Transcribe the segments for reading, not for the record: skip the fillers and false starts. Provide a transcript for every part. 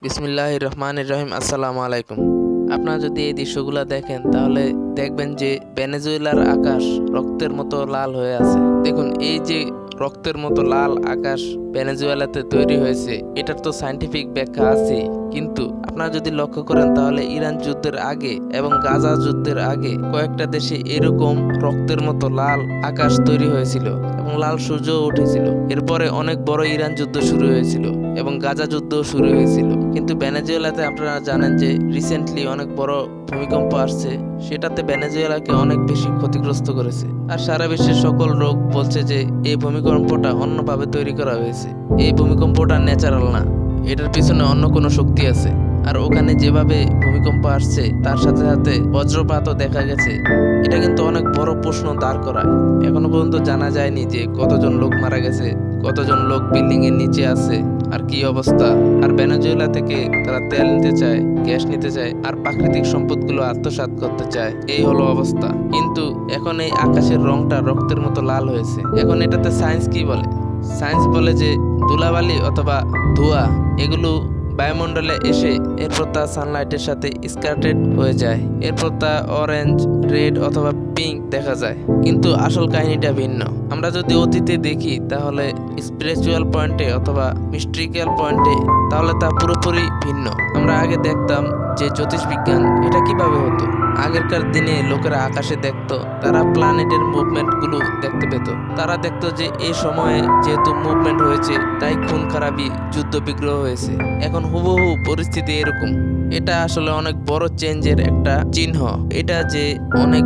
বিসমিল্লাহির রহমানির রহিম। আসসালামু আলাইকুম। আপনারা যদি এই দৃশ্যগুলো দেখেন তাহলে দেখবেন যে ভেনেজুয়েলার আকাশ রক্তের মতো লাল হয়ে আছে। দেখুন, এই যে রক্তের মতো লাল আকাশ ভেনেজুয়েলাতে তৈরি হয়েছে, এটার তো সায়েন্টিফিক ব্যাখ্যা আছে। কিন্তু আপনারা যদি লক্ষ্য করেন তাহলে ইরান যুদ্ধের আগে এবং গাজা যুদ্ধের আগে কয়েকটা দেশে এরকম রক্তের মতো লাল আকাশ তৈরি হয়েছিল এবং লাল সূর্যও উঠেছিল। এরপরে অনেক বড় ইরান যুদ্ধ শুরু হয়েছিল এবং গাজা যুদ্ধও শুরু হয়েছিল। কিন্তু ভেনেজুয়েলাতে আপনারা জানেন যে রিসেন্টলি অনেক বড় ভূমিকম্প আসছে, সেটাতে ভেনেজুয়েলাকে অনেক বেশি ক্ষতিগ্রস্ত করেছে। আর সারা বিশ্বের সকল লোক বলছে যে এই ভূমিকম্পটা অন্যভাবে তৈরি করা হয়েছে, এই ভূমিকম্পটা ন্যাচারাল না, এটার পিছনে অন্য কোনো শক্তি আছে। আর ওখানে যেভাবে ভূমিকম্প আসছে তার সাথে সাথে বজ্রপাতও দেখা গেছে। এটা কিন্তু অনেক বড় প্রশ্ন দাঁড় করায়। এখনো পর্যন্ত জানা যায়নি যে কতজন লোক মারা গেছে, কতজন লোক বিল্ডিং এর নিচে আছে, আর কি অবস্থা। আর ভেনেজুয়েলা থেকে তারা তেল নিতে চায়, গ্যাস নিতে চায়, আর প্রাকৃতিক সম্পদগুলো আত্মসাৎ করতে চায়। এই হলো অবস্থা। কিন্তু এখন এই আকাশের রংটা রক্তের মতো লাল হয়েছে। এখন এটাতে সায়েন্স কি বলে? সায়েন্স বলে যে ধুলাবালি অথবা ধোঁয়া এগুলো বায়ুমণ্ডলে এসে এরপর তা সানলাইটের সাথে স্ক্যাটার্ড হয়ে যায়, এরপর তা অরেঞ্জ, রেড অথবা পিঙ্ক দেখা যায়। কিন্তু আসল কাহিনীটা ভিন্ন। আমরা যদি অতীতে দেখি তাহলে স্পিরিচুয়াল পয়েন্টে অথবা মিস্ট্রিক্যাল পয়েন্টে, তাহলে তা পুরোপুরি ভিন্ন। আমরা আগে দেখতাম যে জ্যোতিষবিজ্ঞান এটা কিভাবে হতো। আগেরকার দিনে লোকেরা আকাশে দেখতো, তারা প্ল্যানেটের মুভমেন্ট গুলো দেখতে পেত। তারা দেখতো যে এই সময়ে যেহেতু মুভমেন্ট হয়েছে তাই খুন খারাপি, যুদ্ধ বিগ্রহ হয়েছে। এখন হুবহু পরিস্থিতি এরকম। এটা আসলে অনেক বড় চেঞ্জের একটা চিহ্ন। এটা যে অনেক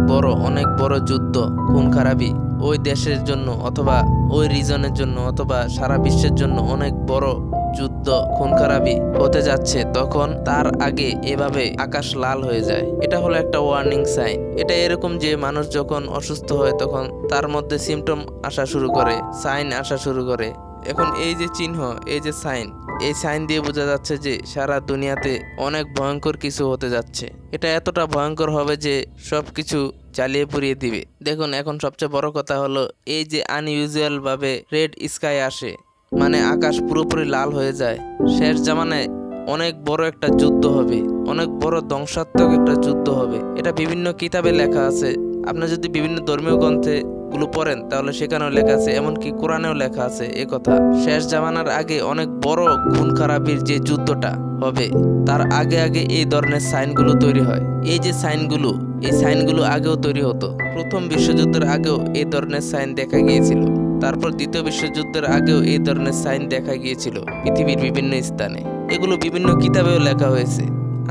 বড় যুদ্ধ, খুন খারাপি ওই দেশের জন্য অথবা ওই রিজনের জন্য অথবা সারা বিশ্বের জন্য অনেক বড় যুদ্ধ, খুন খারাপি হতে যাচ্ছে, তখন তার আগে এভাবে আকাশ লাল হয়ে যায়। এটা হলো একটা ওয়ার্নিং সাইন। এটা এরকম যে মানুষ যখন অসুস্থ হয় তখন তার মধ্যে সিমটম আসা শুরু করে, সাইন আসা শুরু করে। এখন এই যে চিহ্ন, এই যে সাইন, এই সাইন দিয়ে বোঝা যাচ্ছে যে সারা দুনিয়াতে অনেক ভয়ঙ্কর কিছু হতে যাচ্ছে। এটা এতটা ভয়ঙ্কর হবে যে সবকিছু জ্বালিয়ে পুড়িয়ে দিবে। দেখুন, এখন সবচেয়ে বড় কথা হলো এই যে আনইউজুয়াল ভাবে রেড স্কাই আসে, মানে আকাশ পুরোপুরি লাল হয়ে যায়। শেষ জামানায় অনেক বড় একটা যুদ্ধ হবে, অনেক বড় ধ্বংসাত্মক একটা যুদ্ধ হবে। এটা বিভিন্ন কিতাবে লেখা আছে। আপনি যদি বিভিন্ন ধর্মীয় গ্রন্থে গুলো পড়েন তাহলে সেখানেও লেখা আছে, এমনকি কোরআনেও লেখা আছে এ কথা। শেষ জামানার আগে অনেক বড় খুন খারাপির যে যুদ্ধটা হবে, তার আগে আগে এই ধরনের সাইনগুলো তৈরি হয়। এই যে সাইনগুলো, এই সাইনগুলো আগেও তৈরি হতো। প্রথম বিশ্বযুদ্ধের আগেও এই ধরনের সাইন দেখা গিয়েছিল। তারপর দ্বিতীয় বিশ্বযুদ্ধের আগেও এই ধরনের সাইন দেখা গিয়েছিল পৃথিবীর বিভিন্ন স্থানে। এগুলো বিভিন্ন কিতাবেও লেখা হয়েছে।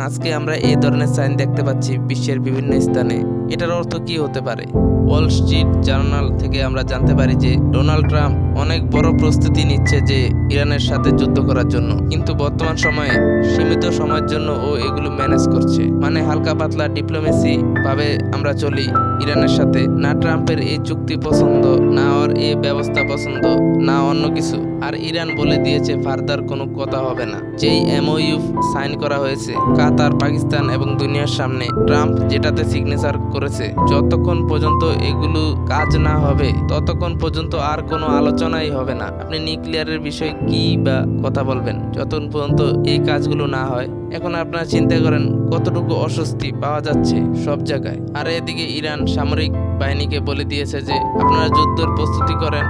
আজকে আমরা এই ধরনের সাইন দেখতে পাচ্ছি বিশ্বের বিভিন্ন স্থানে। এটার অর্থ কি হতে পারে? ওয়াল স্ট্রিট জার্নাল থেকে আমরা জানতে পারি যে ডোনাল্ড ট্রাম্প অনেক বড় প্রস্তুতি নিচ্ছে যে ইরানের সাথে যুদ্ধ করার জন্য, কিন্তু বর্তমান সময়ে সীমিত সময়ের জন্য ও এগুলো ম্যানেজ করছে। মানে হালকা পাতলা ডিপ্লোমেসি ভাবে আমরা চলি ইরানের সাথে। না ট্রাম্পের এই চুক্তি পছন্দ, না ওর এই ব্যবস্থা পছন্দ, না অন্য কিছু। আর ইরান বলে দিয়েছে ফার্দার কোনো কথা হবে না। যেই এমওইউ সাইন করা হয়েছে কাতার, পাকিস্তান এবং দুনিয়ার সামনে, ট্রাম্প যেটাতে সিগনেচার করেছে, যতক্ষণ পর্যন্ত এগুলো কাজ না হবে ততক্ষণ পর্যন্ত আর কোনো আলোচনাই হবে না। আপনি নিউক্লিয়ারের বিষয়ে কি বা কথা বলবেন যতক্ষণ পর্যন্ত এই কাজগুলো না হয়। এখন আপনারা চিন্তা করেন কতটুকু অস্বস্তি পাওয়া যাচ্ছে সব জায়গায়। আর এদিকে ইরান সামরিক বাহিনীকে বলে দিয়েছে যে আপনারা যুদ্ধের প্রস্তুতি করেন,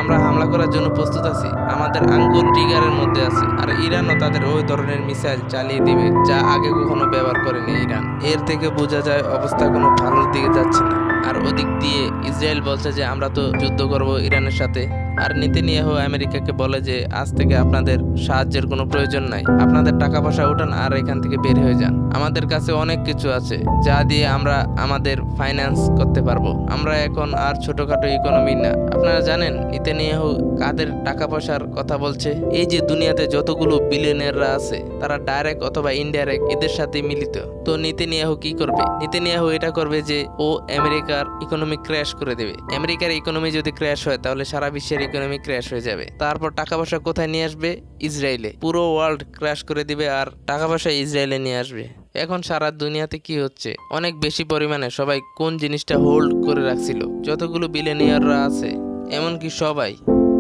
আমরা হামলা করার জন্য প্রস্তুত আছি, আমাদের আঙ্গুল ট্রিগারের মধ্যে আছে। আর ইরানও তাদের ওই ধরনের মিসাইল চালিয়ে দিবে যা আগে কখনো ব্যবহার করেনি ইরান। এর থেকে বোঝা যায় অবস্থা কোনো ভালোর দিকে যাচ্ছে না। আর ওদিক দিয়ে ইসরায়েল বলছে যে আমরা তো যুদ্ধ করব ইরানের সাথে। আর নেতানিয়াহু আমেরিকাকে বলে যে আজ থেকে আপনাদের সাহায্যের কোনো প্রয়োজন নাই, আপনাদের টাকা পয়সা উঠান আর এখান থেকে বের হয়ে যান। আমাদের কাছে অনেক কিছু আছে যা দিয়ে আমরা আমাদের ফাইন্যান্স করতে পারবো। আমরা এখন আর ছোটখাটো ইকোনমি না। আপনারা জানেন নেতানিয়াহু কাদের টাকা পয়সার কথা বলছে? এই যে দুনিয়াতে যতগুলো বিলিয়নিয়াররা আছে তারা ডাইরেক্ট অথবা ইনডাইরেক্ট এদের সাথে মিলিত। তো নেতানিয়াহু কি করবে? নেতানিয়াহু এটা করবে যে ও আমেরিকার ইকোনমি ক্র্যাশ করে দেবে। আমেরিকার ইকোনমি যদি ক্র্যাশ হয় তাহলে সারা বিশ্বের ইকোনমি ক্র্যাশ হয়ে যাবে। তারপর টাকা পয়সা কোথায় নিয়ে আসবে? ইসরায়েলে। পুরো ওয়ার্ল্ড ক্র্যাশ করে দিবে আর টাকা পয়সা ইসরায়েলে নিয়ে আসবে। এখন সারা দুনিয়াতে কি হচ্ছে? অনেক বেশি পরিমাণে সবাই কোন জিনিসটা হোল্ড করে রাখছিল, যতগুলো বিলিয়নিয়াররা আছে এমনকি সবাই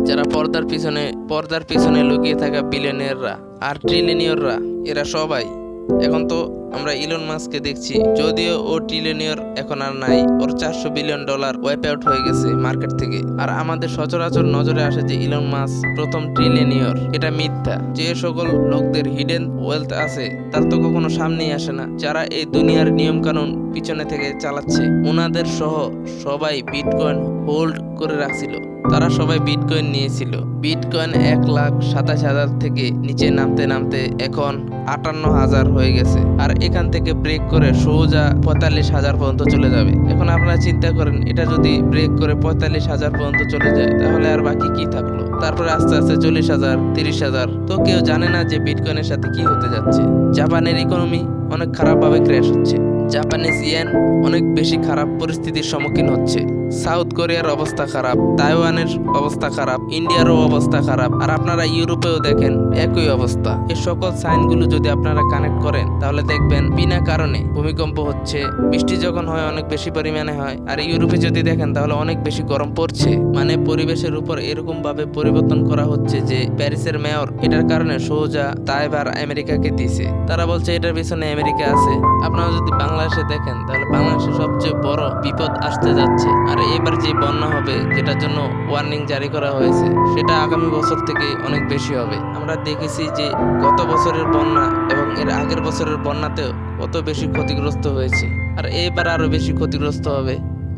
যারা পর্দার পিছনে লুকিয়ে থাকা বিলিয়নিয়াররা আর ট্রিলিয়নিয়াররা, এরা সবাই এখন তো আমরা ইলন মাস্ককে দেখছি, যদিও ও ট্রিলিয়নিয়ার এখন আর নাই, ওর $400 বিলিয়ন ওয়াইপ আউট হয়ে গেছে মার্কেট থেকে। আর আমাদের সচরাচর নজরে আসে যে ইলন মাস্ক প্রথম ট্রিলিয়নিয়ার, এটা মিথ্যা। যে সকল লোকদের হিডেন ওয়েলথ আছে তার তো কখনো সামনেই আসে না। যারা এই দুনিয়ার নিয়ম কানুন পিছনে থেকে চালাচ্ছে, ওনাদের সহ সবাই বিটকয়েন হোল্ড করে রাখছিল, তারা সবাই বিটকয়েন নিয়েছিল। বিটকয়েন 1,27,000 থেকে নিচে নামতে নামতে এখন 58,000 হয়ে গেছে। আর এখান থেকে ব্রেক করে সোজা 45,000 পর্যন্ত চলে যাবে। এখন আপনারা চিন্তা করেন, এটা যদি ব্রেক করে 45,000 পর্যন্ত চলে যায় তাহলে আর বাকি কি থাকলো? তারপরে আস্তে আস্তে 40,000, 30,000। তো কেউ জানে না যে বিটকয়েনের সাথে কি হতে যাচ্ছে। জাপানের ইকোনমি অনেক খারাপভাবে ক্র্যাশ হচ্ছে, জাপানিজ ইয়েন অনেক বেশি খারাপ পরিস্থিতির সম্মুখীন হচ্ছে, সাউথ কোরিয়ার অবস্থা খারাপ, তাইওয়ানের অবস্থা খারাপ, ইন্ডিয়ারও অবস্থা খারাপ, আর আপনারা ইউরোপেও দেখেন একই অবস্থা। এই সকল সাইনগুলো যদি আপনারা কানেক্ট করেন তাহলে দেখবেন বিনা কারণে ভূমিকম্প হচ্ছে, বৃষ্টি যখন হয় অনেক বেশি পরিমাণে হয়। আর ইউরোপে যদি দেখেন তাহলে অনেক বেশি গরম পড়ছে। মানে পরিবেশের উপর এরকম ভাবে পরিবর্তন করা হচ্ছে যে প্যারিসের মেয়র এটার কারণে সোজা দায়ভার আমেরিকাকে দিয়েছে। তারা বলছে এটার পিছনে আমেরিকা আছে। আপনারা যদি বাংলাদেশে দেখেন তাহলে বাংলাদেশে সবচেয়ে বড় বিপদ আসতে যাচ্ছে। আর এবার যে বন্যা হবে, যেটার জন্য ওয়ার্নিং জারি করা হয়েছে, সেটা আগামী বছর থেকে অনেক বেশি হবে। আমরা দেখেছি যে গত বছরের বন্যা এবং এর আগের বছরের বন্যাতেও কত বেশি ক্ষতিগ্রস্ত হয়েছে, আর এবার আরো বেশি ক্ষতিগ্রস্ত হবে।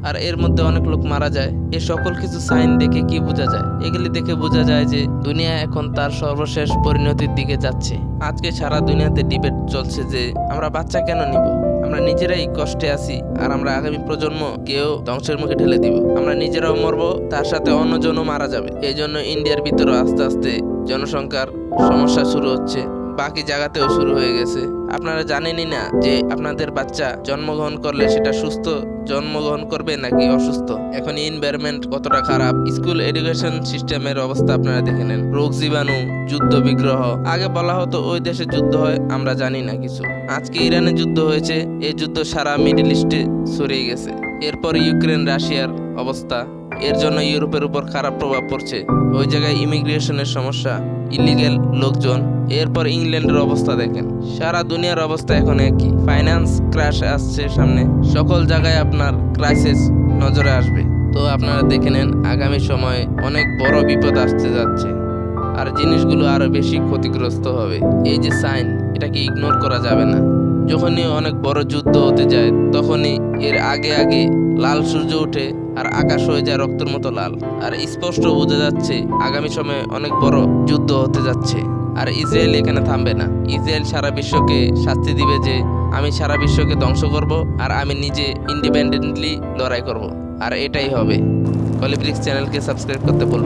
আর এর মধ্যে অনেক লোক মারা যায়। এই সকল কিছু সাইন দেখে কি বোঝা যায়? এগুলি দেখে বোঝা যায় যে দুনিয়া এখন তার সর্বশেষ পরিণতির দিকে যাচ্ছে। আজকে সারা দুনিয়াতে ডিবেট চলছে যে আমরা বাচ্চা কেন নিব, আমরা নিজেরাই কষ্টে আছি আর আমরা আগামী প্রজন্ম কেউ ধ্বংসের মুখে ঠেলে দিব। আমরা নিজেরাও মরবো, তার সাথে অন্যজনও মারা যাবে। এই জন্য ইন্ডিয়ার ভিতরে আস্তে আস্তে জনসংখ্যার সমস্যা শুরু হচ্ছে, বাকি জায়গাতেও শুরু হয়ে গেছে। আপনারা জানেনই না যে আপনাদের বাচ্চা জন্মগ্রহণ করলে সেটা সুস্থ জন্মগ্রহণ করবে নাকি অসুস্থ। এখন এনভায়রনমেন্ট কতটা খারাপ, স্কুল এডুকেশন সিস্টেমের অবস্থা আপনারা দেখে নেন, রোগ জীবাণু, যুদ্ধ বিগ্রহ। আগে বলা হতো ওই দেশে যুদ্ধ হয়, আমরা জানি না কিছু। আজকে ইরানে যুদ্ধ হয়েছে, এই যুদ্ধ সারা মিডল ইস্টে ছড়িয়ে গেছে। এরপর ইউক্রেন রাশিয়ার অবস্থা, এর জন্য ইউরোপের উপর খারাপ প্রভাব পড়ছে। ওই জায়গায় ইমিগ্রেশনের সমস্যা, ইলিগেল লোকজন। এরপর ইংল্যান্ডের অবস্থা দেখেন, সারা দুনিয়ার অবস্থা এখন একই। ফাইন্যান্স ক্র্যাশ আসছে সামনে, সকল জায়গায় আপনার ক্রাইসিস নজরে আসবে। তো আপনারা দেখে নেন আগামী সময়ে অনেক বড় বিপদ আসতে যাচ্ছে, আর জিনিসগুলো আরো বেশি ক্ষতিগ্রস্ত হবে। এই যে সাইন, এটাকে ইগনোর করা যাবে না। যখনই অনেক বড় যুদ্ধ হতে যায় তখনই এর আগে আগে লাল সূর্য ওঠে আর আকাশ হয়ে যায় রক্তের মতো লাল। আর স্পষ্ট বোঝা যাচ্ছে আগামী সময়ে অনেক বড় যুদ্ধ হতে যাচ্ছে। আর ইসরায়েল এখানে থামবে না। ইসরায়েল সারা বিশ্বকে শাস্তি দিবে যে আমি সারা বিশ্বকে ধ্বংস করব আর আমি নিজে ইন্ডিপেন্ডেন্টলি লড়াই করব। আর এটাই হবে। কলিব্রিক্স চ্যানেলকে সাবস্ক্রাইব করতে বলবেন।